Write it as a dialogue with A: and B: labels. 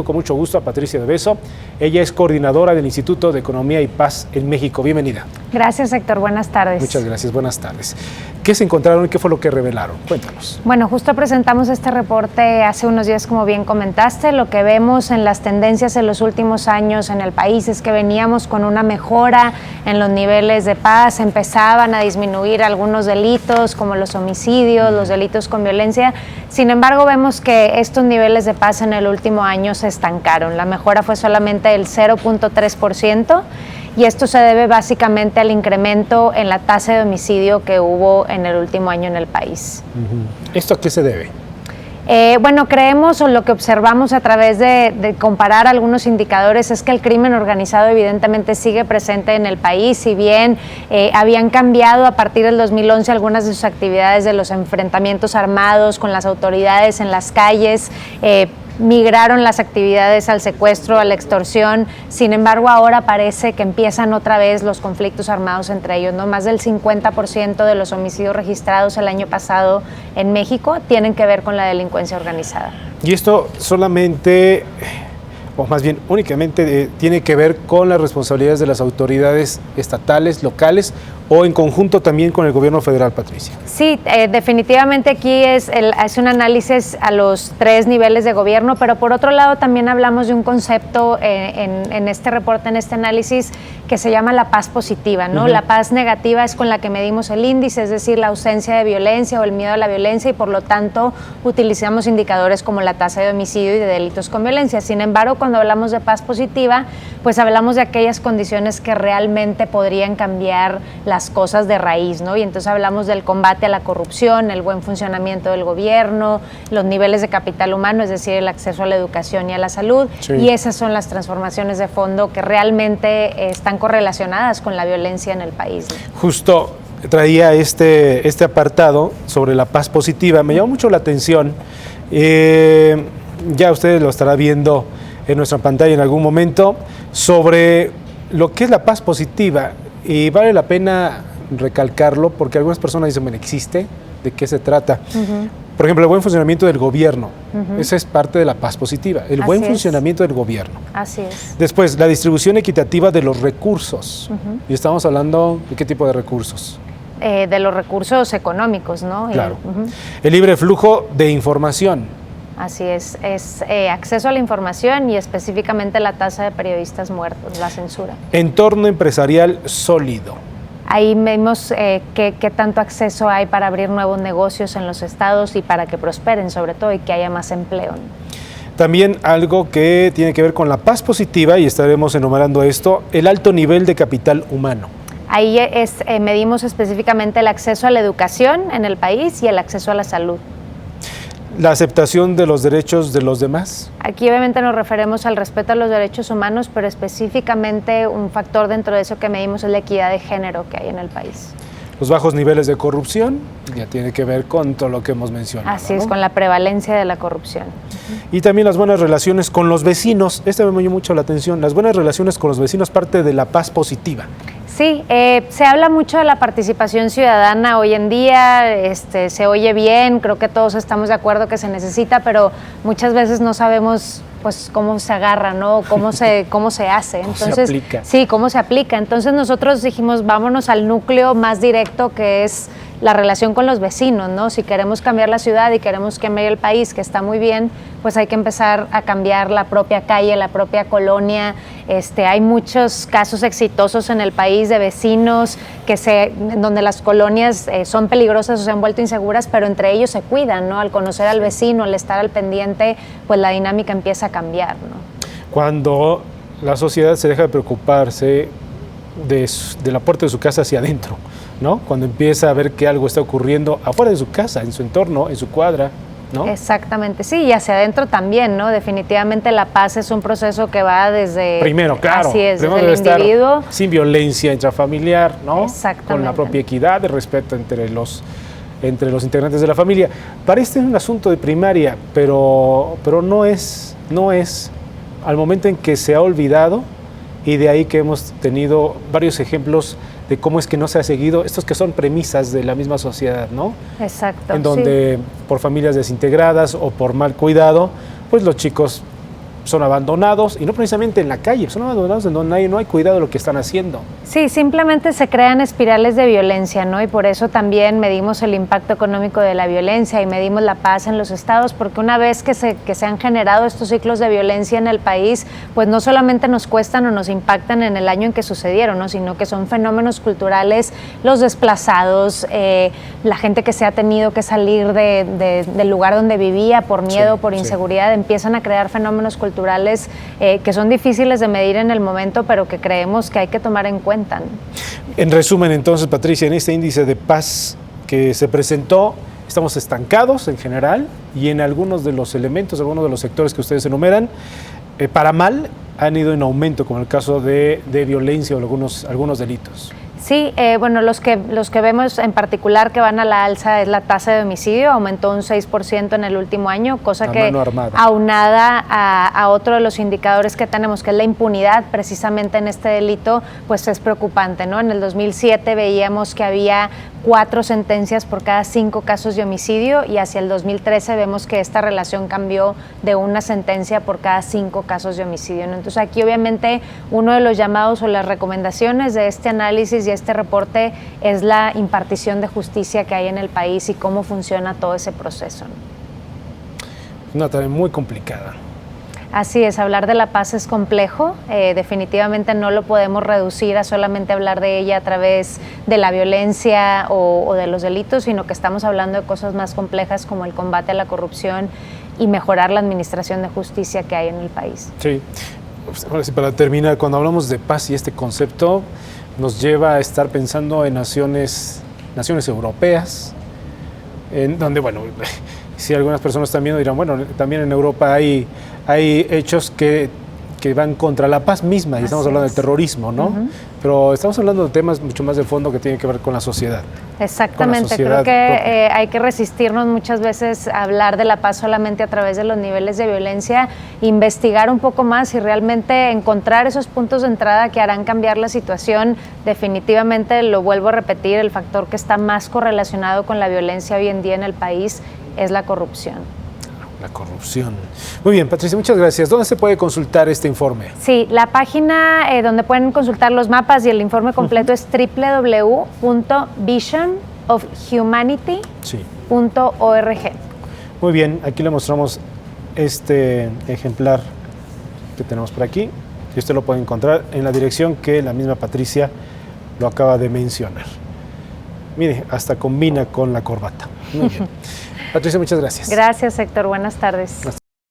A: Con mucho gusto a Patricia de Beso. Ella es coordinadora del Instituto de Economía y Paz en México. Bienvenida.
B: Gracias, Héctor. Buenas tardes.
A: Muchas gracias. Buenas tardes. ¿Qué se encontraron y qué fue lo que revelaron? Cuéntanos.
B: Bueno, justo presentamos este reporte hace unos días, como bien comentaste. Lo que vemos en las tendencias en los últimos años en el país es que veníamos con una mejora en los niveles de paz. Empezaban a disminuir algunos delitos, como los homicidios, los delitos con violencia. Sin embargo, vemos que estos niveles de paz en el último año se estancaron. La mejora fue solamente del 0.3%. Y esto se debe básicamente al incremento en la tasa de homicidio que hubo en el último año en el país.
A: ¿Esto a qué se debe?
B: Bueno, creemos, o lo que observamos a través de comparar algunos indicadores, es que el crimen organizado evidentemente sigue presente en el país. Si bien habían cambiado a partir del 2011 algunas de sus actividades de los enfrentamientos armados con las autoridades en las calles, migraron las actividades al secuestro, a la extorsión. Sin embargo, ahora parece que empiezan otra vez los conflictos armados entre ellos, ¿no? Más del 50% de los homicidios registrados el año pasado en México tienen que ver con la delincuencia organizada.
A: Y esto solamente, o más bien únicamente, tiene que ver con las responsabilidades de las autoridades estatales, locales, o en conjunto también con el gobierno federal, Patricia.
B: Sí, definitivamente aquí es un análisis a los tres niveles de gobierno, pero por otro lado también hablamos de un concepto en este reporte, en este análisis, que se llama la paz positiva, ¿no? La paz negativa es con la que medimos el índice, es decir, la ausencia de violencia o el miedo a la violencia, y por lo tanto utilizamos indicadores como la tasa de homicidio y de delitos con violencia. Sin embargo, cuando hablamos de paz positiva, pues hablamos de aquellas condiciones que realmente podrían cambiar las cosas de raíz, ¿no? Y entonces hablamos del combate a la corrupción, el buen funcionamiento del gobierno, los niveles de capital humano, es decir, el acceso a la educación y a la salud, sí. Y esas son las transformaciones de fondo que realmente están correlacionadas con la violencia en el país, ¿no?
A: Justo traía este apartado sobre la paz positiva, me llamó mucho la atención, ya ustedes lo estarán viendo en nuestra pantalla en algún momento, sobre lo que es la paz positiva. Y vale la pena recalcarlo porque algunas personas dicen, bueno, ¿existe? ¿De qué se trata? Por ejemplo, el buen funcionamiento del gobierno. Esa es parte de la paz positiva, el buen funcionamiento del gobierno.
B: Así es.
A: Después, la distribución equitativa de los recursos. Y estamos hablando de qué tipo de recursos.
B: De los recursos económicos, ¿no?
A: Claro. El libre flujo de información.
B: Así es acceso a la información y específicamente la tasa de periodistas muertos, la censura.
A: Entorno empresarial sólido.
B: Ahí vemos qué tanto acceso hay para abrir nuevos negocios en los estados y para que prosperen sobre todo y que haya más empleo.
A: También algo que tiene que ver con la paz positiva, y estaremos enumerando esto, el alto nivel de capital humano.
B: Ahí medimos específicamente el acceso a la educación en el país y el acceso a la salud.
A: ¿La aceptación de los derechos de los demás?
B: Aquí obviamente nos referimos al respeto a los derechos humanos, pero específicamente un factor dentro de eso que medimos es la equidad de género que hay en el país.
A: Los bajos niveles de corrupción, ya tiene que ver con todo lo que hemos mencionado.
B: Así es, ¿no? Con la prevalencia de la corrupción.
A: Y también las buenas relaciones con los vecinos. Me llamó mucho la atención. Las buenas relaciones con los vecinos, parte de la paz positiva.
B: Sí, se habla mucho de la participación ciudadana hoy en día, se oye bien, creo que todos estamos de acuerdo que se necesita, pero muchas veces no sabemos pues cómo se agarra, ¿no? Cómo se hace. Entonces,
A: se aplica.
B: Sí, cómo se aplica. Entonces nosotros dijimos, vámonos al núcleo más directo, que es la relación con los vecinos, ¿no? Si queremos cambiar la ciudad y queremos cambiar el país, que está muy bien, pues hay que empezar a cambiar la propia calle, la propia colonia. Hay muchos casos exitosos en el país de vecinos donde las colonias son peligrosas o se han vuelto inseguras, pero entre ellos se cuidan, ¿no? Al conocer al vecino, al estar al pendiente, pues la dinámica empieza a cambiar, ¿no? Cuando
A: la sociedad se deja de preocuparse de la puerta de su casa hacia adentro, ¿no? Cuando empieza a ver que algo está ocurriendo afuera de su casa, en su entorno, en su cuadra, ¿no? Exactamente, sí, y hacia adentro también, ¿no? Definitivamente la paz es un proceso que va desde... Primero, claro. Así es, desde el individuo. Sin violencia intrafamiliar, ¿no? Exactamente. Con la propia equidad, de respeto entre los integrantes de la familia. Parece un asunto de primaria, pero no es al momento en que se ha olvidado, y de ahí que hemos tenido varios ejemplos de cómo es que no se ha seguido, estos que son premisas de la misma sociedad, ¿no? Exacto. En donde por familias desintegradas o por mal cuidado, pues los chicos son abandonados, y no precisamente en la calle, son abandonados en donde no hay cuidado de lo que están haciendo.
B: Sí, simplemente se crean espirales de violencia, ¿no? Y por eso también medimos el impacto económico de la violencia y medimos la paz en los estados, porque una vez que se han generado estos ciclos de violencia en el país, pues no solamente nos cuestan o nos impactan en el año en que sucedieron, ¿no? Sino que son fenómenos culturales, los desplazados, la gente que se ha tenido que salir del lugar donde vivía por miedo, por inseguridad, empiezan a crear fenómenos culturales que son difíciles de medir en el momento, pero que creemos que hay que tomar en cuenta, ¿no?
A: En resumen, entonces, Patricia, en este índice de paz que se presentó, estamos estancados en general, y en algunos de los elementos, algunos de los sectores que ustedes enumeran, para mal, han ido en aumento, como el caso de violencia o algunos delitos.
B: Sí, bueno, los que vemos en particular que van a la alza es la tasa de homicidio, aumentó un 6% en el último año, cosa que aunada a otro de los indicadores que tenemos, que es la impunidad precisamente en este delito, pues es preocupante, ¿no? En el 2007 veíamos que había 4 sentencias por cada 5 casos de homicidio, y hacia el 2013 vemos que esta relación cambió de 1 sentencia por cada 5 casos de homicidio, ¿no? Entonces aquí obviamente uno de los llamados o las recomendaciones de este análisis y este reporte es la impartición de justicia que hay en el país y cómo funciona todo ese proceso, ¿no?
A: Una tarea muy complicada.
B: Así es, hablar de la paz es complejo, definitivamente no lo podemos reducir a solamente hablar de ella a través de la violencia o de los delitos, sino que estamos hablando de cosas más complejas como el combate a la corrupción y mejorar la administración de justicia que hay en el país.
A: Sí, ahora sí, para terminar, cuando hablamos de paz y este concepto nos lleva a estar pensando en naciones europeas, en donde, bueno, si algunas personas están viendo dirán, bueno, también en Europa hay hechos que van contra la paz misma, y estamos hablando del terrorismo, ¿no? Pero estamos hablando de temas mucho más de fondo que tienen que ver con la sociedad.
B: Exactamente, creo que hay que resistirnos muchas veces a hablar de la paz solamente a través de los niveles de violencia, investigar un poco más y realmente encontrar esos puntos de entrada que harán cambiar la situación. Definitivamente, lo vuelvo a repetir, el factor que está más correlacionado con la violencia hoy en día en el país es la corrupción.
A: La corrupción. Muy bien, Patricia, muchas gracias. ¿Dónde se puede consultar este informe?
B: Sí, la página donde pueden consultar los mapas y el informe completo es www.visionofhumanity.org.
A: Muy bien, aquí le mostramos este ejemplar que tenemos por aquí, y usted lo puede encontrar en la dirección que la misma Patricia lo acaba de mencionar. Mire, hasta combina con la corbata. Muy bien. Patricia, muchas gracias.
B: Gracias, Héctor. Buenas tardes.